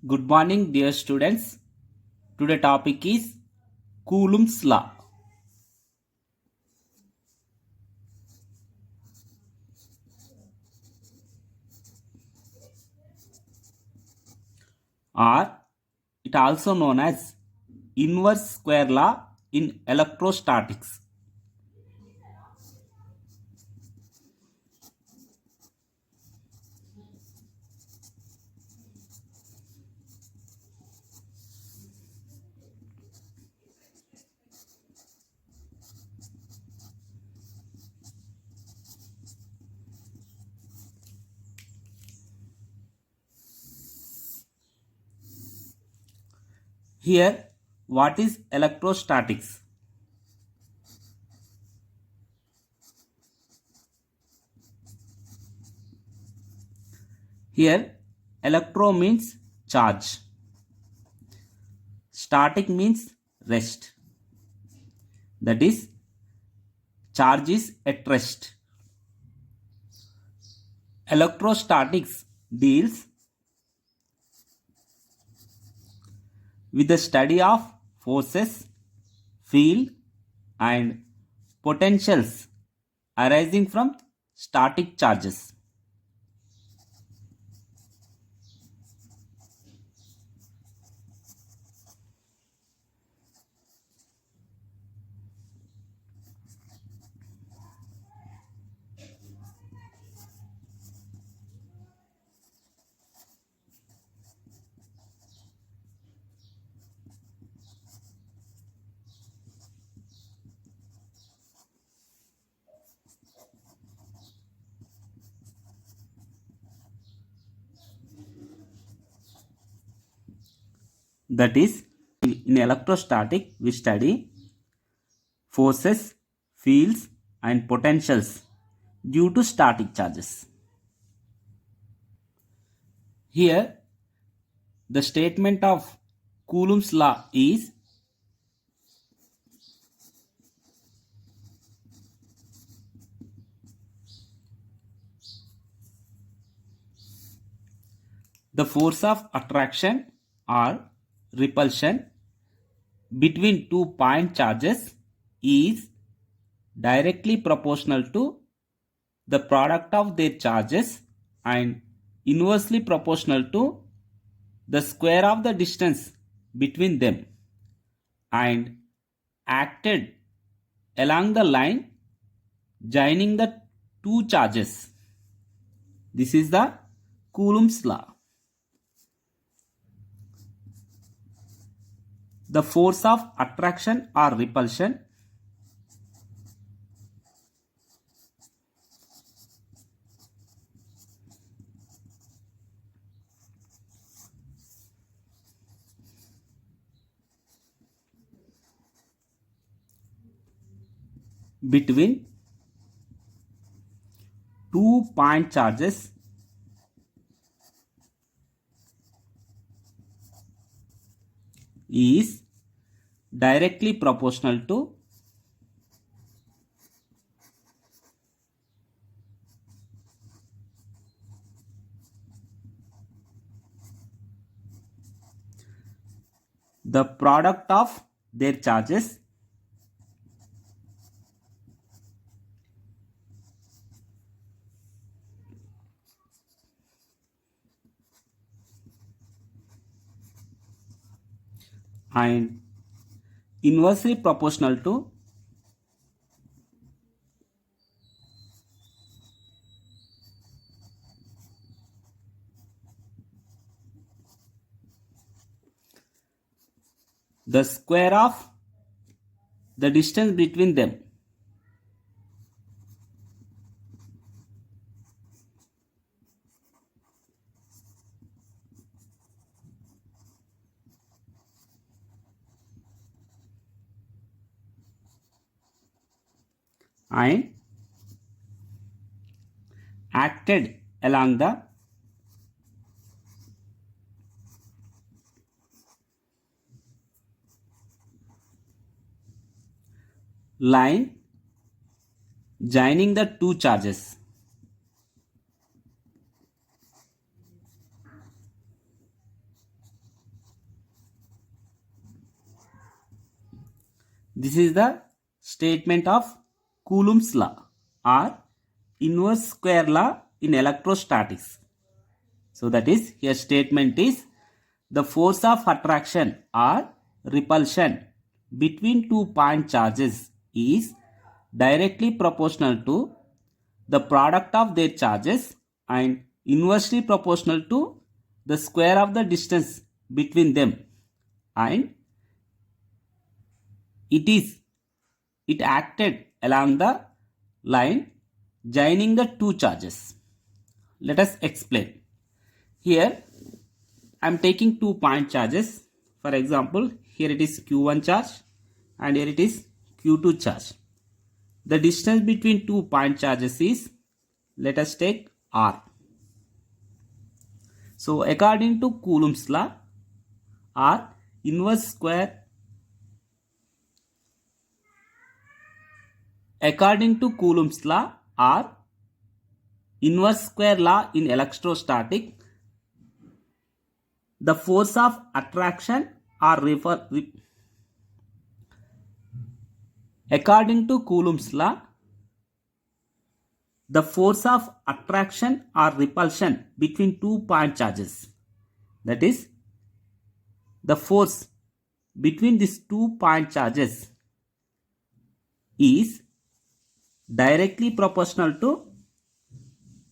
Good morning, dear students. Today topic is Coulomb's law. Or it also known as inverse square law in electrostatics. Here, what is electrostatics? Here, electro means charge. Static means rest. That is, charge is at rest. Electrostatics deals with the study of forces, field, and potentials arising from static charges. That is, in electrostatic, we study forces, fields, and potentials due to static charges. Here, the statement of Coulomb's law is the force of attraction or repulsion between two point charges is directly proportional to the product of their charges and inversely proportional to the square of the distance between them and acted along the line joining the two charges. This is the Coulomb's law. The force of attraction or repulsion between two point charges is directly proportional to the product of their charges and inversely proportional to the square of the distance between them. And acted along the line joining the two charges. This is the statement of Coulomb's law or inverse square law in electrostatics. So that is, here statement is the force of attraction or repulsion between two point charges is directly proportional to the product of their charges and inversely proportional to the square of the distance between them, and it acted along the line joining the two charges. Let us explain. Here I am taking 2 point charges. For example, here it is Q1 charge and here it is Q2 charge. The distance between 2 point charges is, let us take R. So according to Coulomb's law, R inverse square, according to Coulomb's law, R inverse square law in electrostatic, the force of attraction or according to Coulomb's law, the force of attraction or repulsion between 2 point charges, that is, the force between these 2 point charges is directly proportional to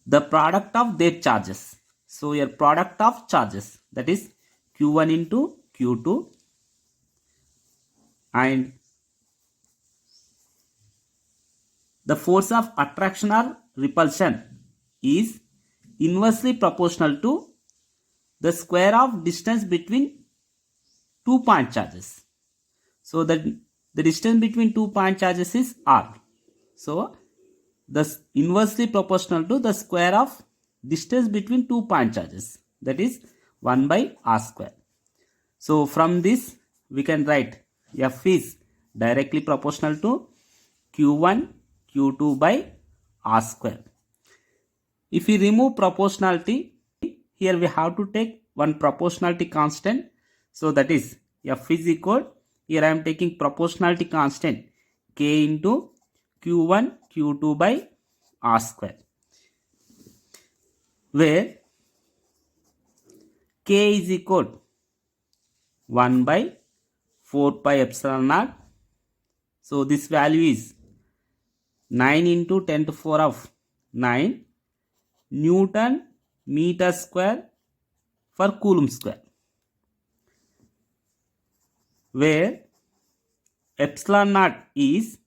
the product of their charges. So your product of charges, that is Q1 into Q2, and the force of attraction or repulsion is inversely proportional to the square of distance between 2 point charges. So that the distance between 2 point charges is R. So the inversely proportional to the square of distance between 2 point charges, that is 1 by R square. So from this we can write F is directly proportional to Q1 Q2 by R square. If we remove proportionality, here we have to take one proportionality constant. So that is F is equal, here I am taking proportionality constant K into Q1 Q2 by R square, where K is equal 1 by 4 pi epsilon naught. So this value is 9 into 10 to 4 of 9 Newton meter square for Coulomb square, where epsilon naught is,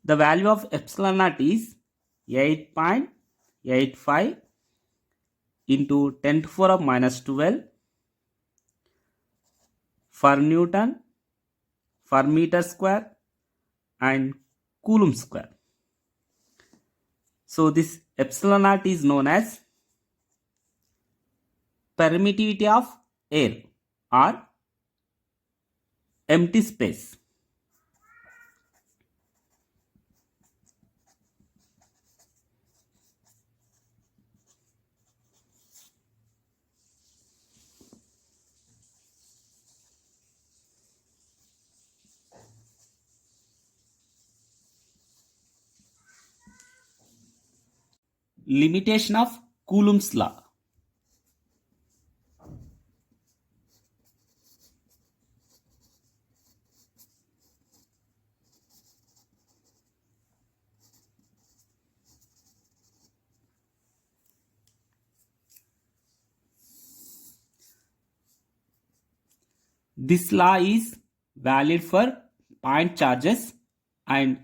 the value of epsilon naught is 8.85 into 10 to 4 of minus 12 for Newton, for meter square and Coulomb square. So this epsilon naught is known as permittivity of air or empty space. Limitation of Coulomb's law. This law is valid for point charges and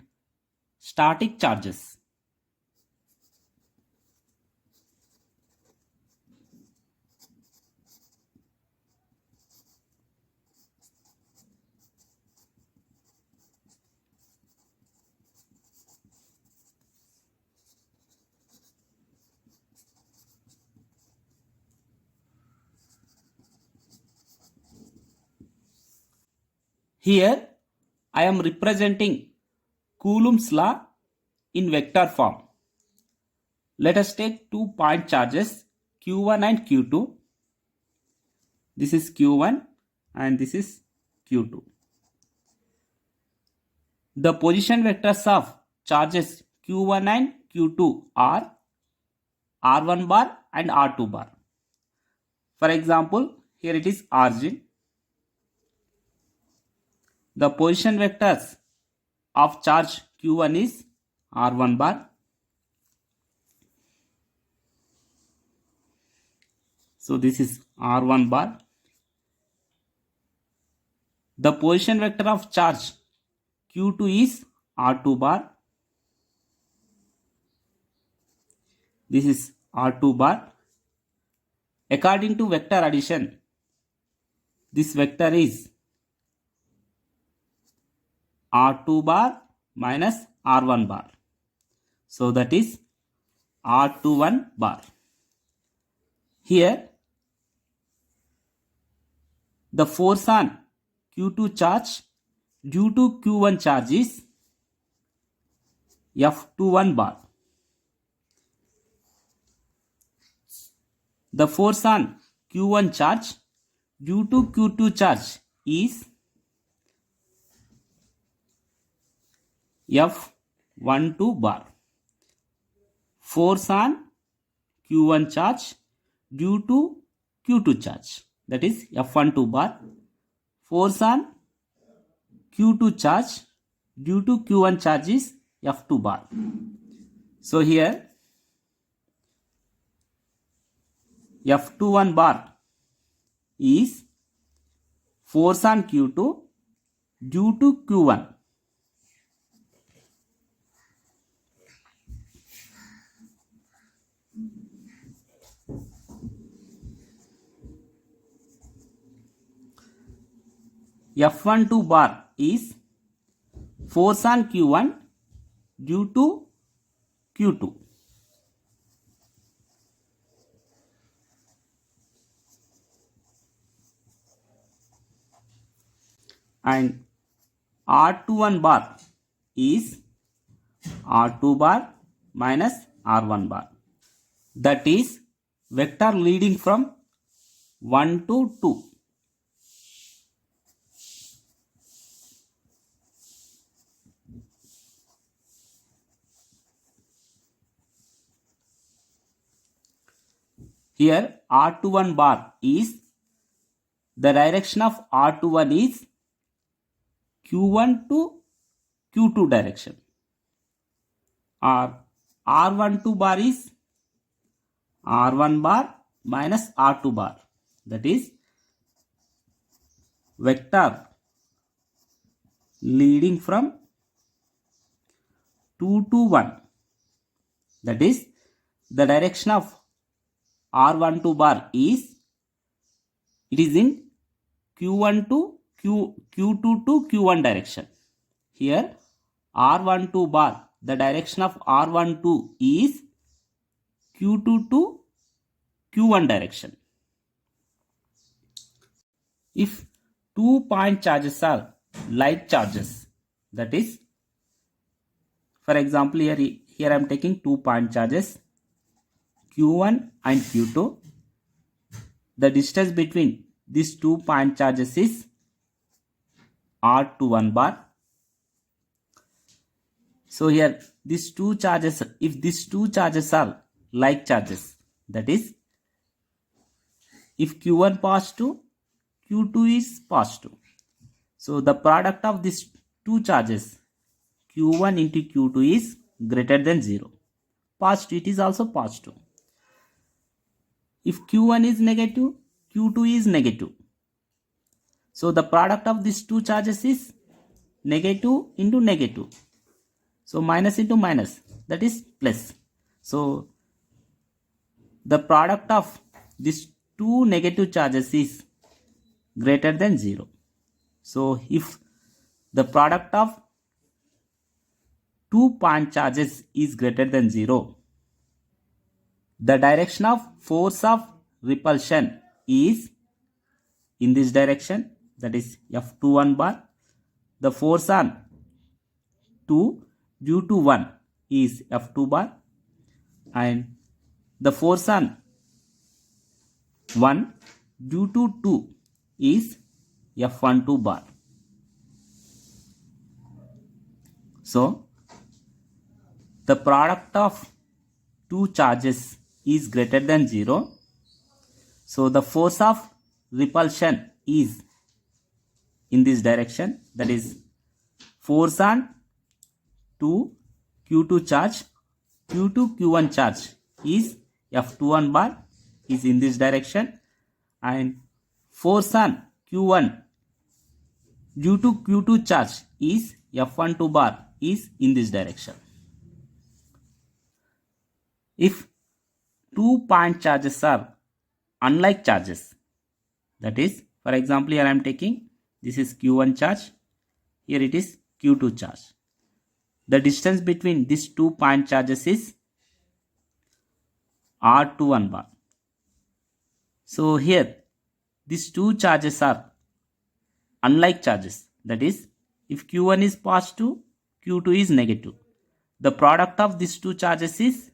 static charges. Here I am representing Coulomb's law in vector form. Let us take 2 point charges Q1 and Q2. This is Q1 and this is Q2. The position vectors of charges Q1 and Q2 are R1 bar and R2 bar. For example, here it is origin. The position vectors of charge Q1 is R1 bar. So this is R1 bar. The position vector of charge Q2 is R2 bar. This is R2 bar. According to vector addition, this vector is R2 bar minus R1 bar. So that is R21 bar. Here the force on Q2 charge due to Q1 charge is F21 bar. The force on Q1 charge due to Q2 charge is F12 bar. Force on Q1 charge due to Q2 charge, that is F12 bar. Force on Q2 charge due to Q1 charge is F2 bar. So here F21 bar is force on Q2 due to Q1. F12 bar is force on Q1 due to Q2. And R21 bar is R2 bar minus R1 bar. That is vector leading from 1 to 2. Here R21 bar is the direction of R21 is Q1 to Q2 direction. Or R12 bar is R1 bar minus R2 bar. That is vector leading from 2 to 1. That is the direction of R12 bar is, it is in Q1 to Q2 to Q1 direction. Here R12 bar, the direction of R12 is Q2 to Q1 direction. If 2 point charges are like charges, that is, for example, here I am taking 2 point charges Q1 and Q2. The distance between these 2 point charges is R21 bar. So here these two charges, if these two charges are like charges, that is, if Q1 positive, Q2 is positive. So the product of these two charges Q1 into Q2 is greater than 0. Positive, it is also positive. If Q1 is negative, Q2 is negative. So the product of these two charges is negative into negative. So minus into minus, that is plus. So the product of these two negative charges is greater than 0. So if the product of 2 point charges is greater than 0, the direction of force of repulsion is in this direction, that is F21 bar. The force on 2 due to 1 is F2 bar, and the force on 1 due to 2 is F12 bar. So the product of two charges is greater than 0. So the force of repulsion is in this direction, that is force on to Q2 charge, Q2 Q1 charge is F21 bar is in this direction, and force on Q1 due to Q2 charge is F12 bar is in this direction. If 2 point charges are unlike charges, that is, for example, here I am taking this is Q1 charge, here it is Q2 charge. The distance between these 2 point charges is R21 bar. So here these two charges are unlike charges, that is, if Q1 is positive, Q2 is negative. The product of these two charges is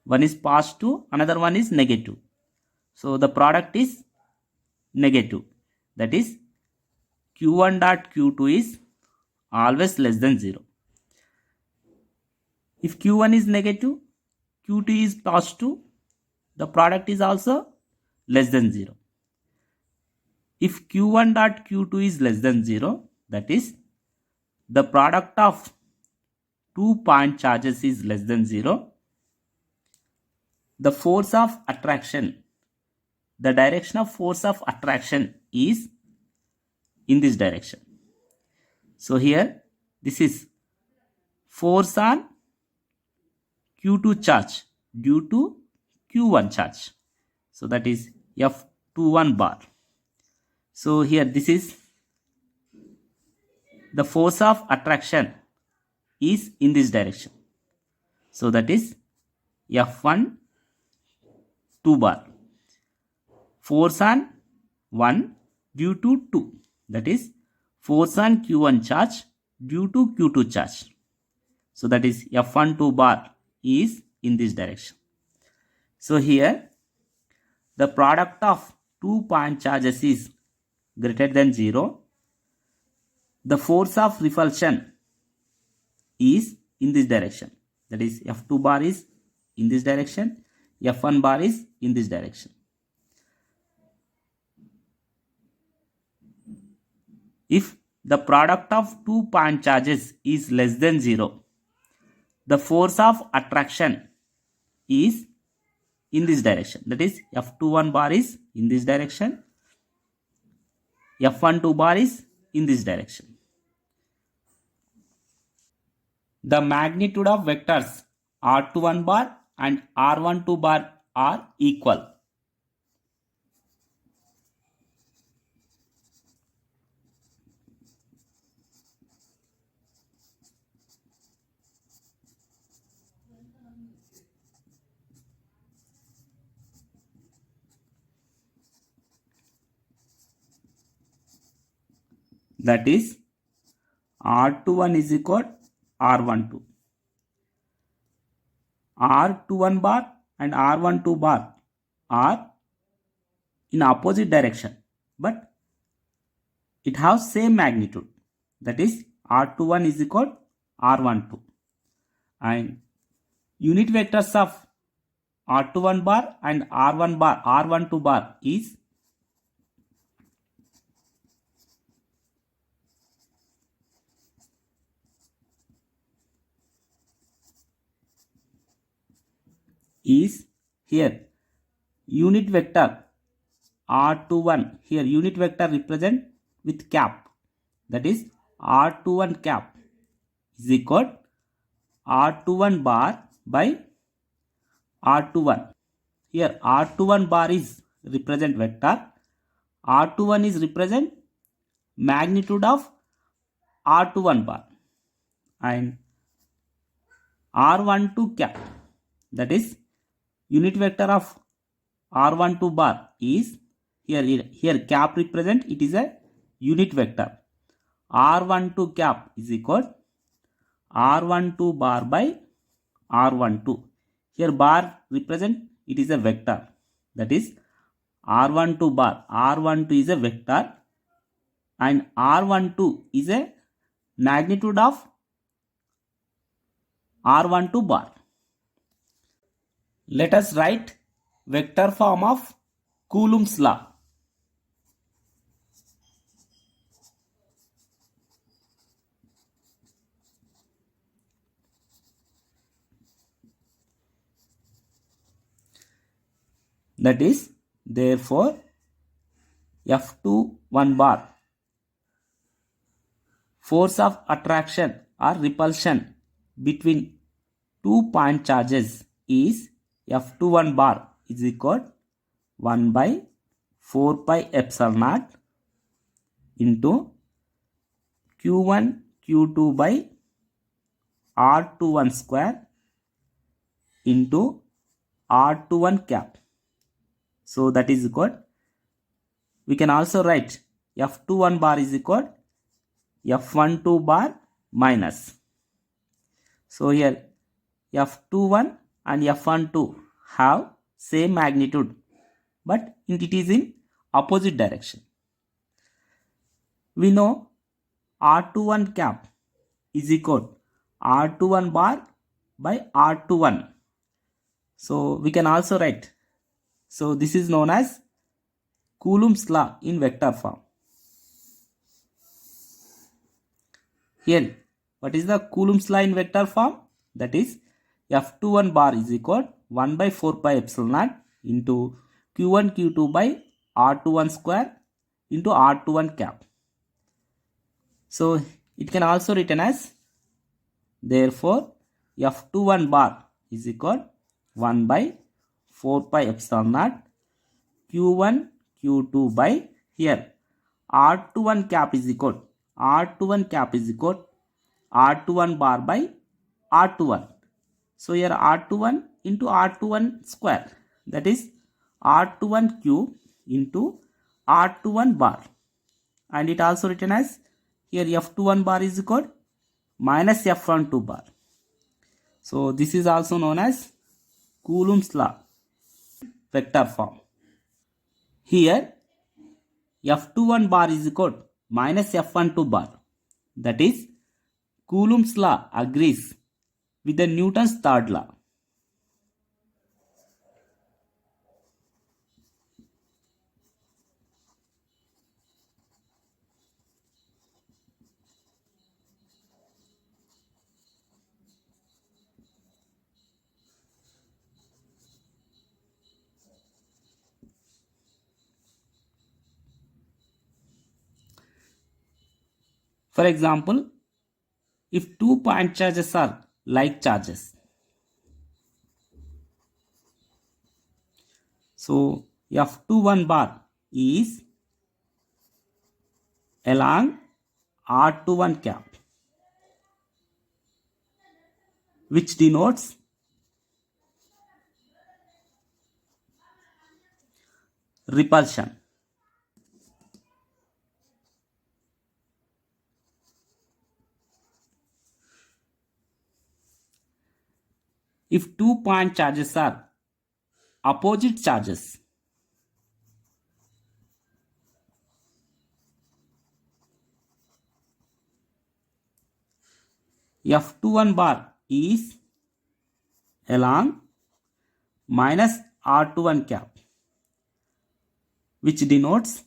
one is positive, another one is negative. So the product is negative, that is Q1 dot Q2 is always less than 0. If Q1 is negative, Q2 is positive, the product is also less than 0. If Q1 dot Q2 is less than 0, that is the product of 2 point charges is less than 0, the force of attraction, the direction of force of attraction is in this direction. So here this is force on Q2 charge due to Q1 charge. So that is F21 bar. So here this is the force of attraction is in this direction. So that is F12 bar. Force on 1 due to 2, that is force on Q1 charge due to Q2 charge. So that is F12 bar is in this direction. So here the product of 2 point charges is greater than 0. The force of repulsion is in this direction, that is F2 bar is in this direction, F1 bar is in this direction. If the product of 2 point charges is less than 0, the force of attraction is in this direction, that is F21 bar is in this direction, F12 bar is in this direction. The magnitude of vectors R21 bar and R12 bar are equal. That is R21 is equal R12. R21 bar and R12 bar are in opposite direction, but it has same magnitude, that is R21 is equal R12, and unit vectors of R21 bar and R1 bar R12 bar is here unit vector R21, here unit vector represent with cap, that is R21 cap is equal R21 bar by R21. Here R21 bar is represent vector, R21 is represent magnitude of R21 bar, and R12 cap, that is unit vector of R12 bar is here cap represent, it is a unit vector. R12 cap is equal R12 bar by R12. Here bar represent, it is a vector, that is R12 bar. R12 is a vector and R12 is a magnitude of R12 bar. Let us write vector form of Coulomb's law. That is, therefore, F21 bar, force of attraction or repulsion between 2 point charges is F21 bar is equal 1 by 4 pi epsilon naught into Q1 Q2 by R21 square into R21 cap. So that is equal. We can also write F21 bar is equal F12 bar minus. So here F21 and F12 have same magnitude, but it is in opposite direction. We know R21 cap is equal R21 bar by R21. So we can also write. So this is known as Coulomb's law in vector form. Here, what is the Coulomb's law in vector form? That is F21 bar is equal 1 by 4 pi epsilon naught into Q1 Q2 by R21 square into R21 cap. So it can also written as, therefore F21 bar is equal 1 by 4 pi epsilon naught Q1 Q2 by, here R21 cap is equal R21 cap is equal R21 bar by R21. So here R21 into R21 square, that is R21 cube into R21 bar, and it also written as, here F21 bar is equal minus F12 bar. So this is also known as Coulomb's law vector form. Here F21 bar is equal minus F12 bar. That is, Coulomb's law agrees with the Newton's third law. For example, if 2 point charges are like charges, so F21 bar is along R21 cap, which denotes repulsion. If 2 point charges are opposite charges, F21 bar is along minus R21 cap, which denotes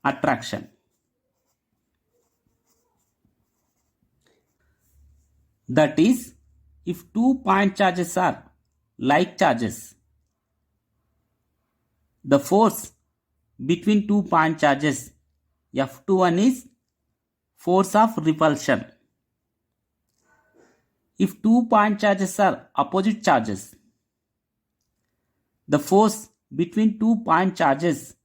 attraction. That is, if 2 point charges are like charges, the force between 2 point charges F21 is force of repulsion. If 2 point charges are opposite charges, the force between 2 point charges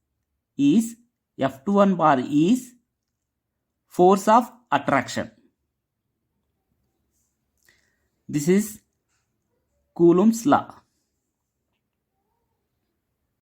is F21 bar is force of attraction. This is Coulomb's law.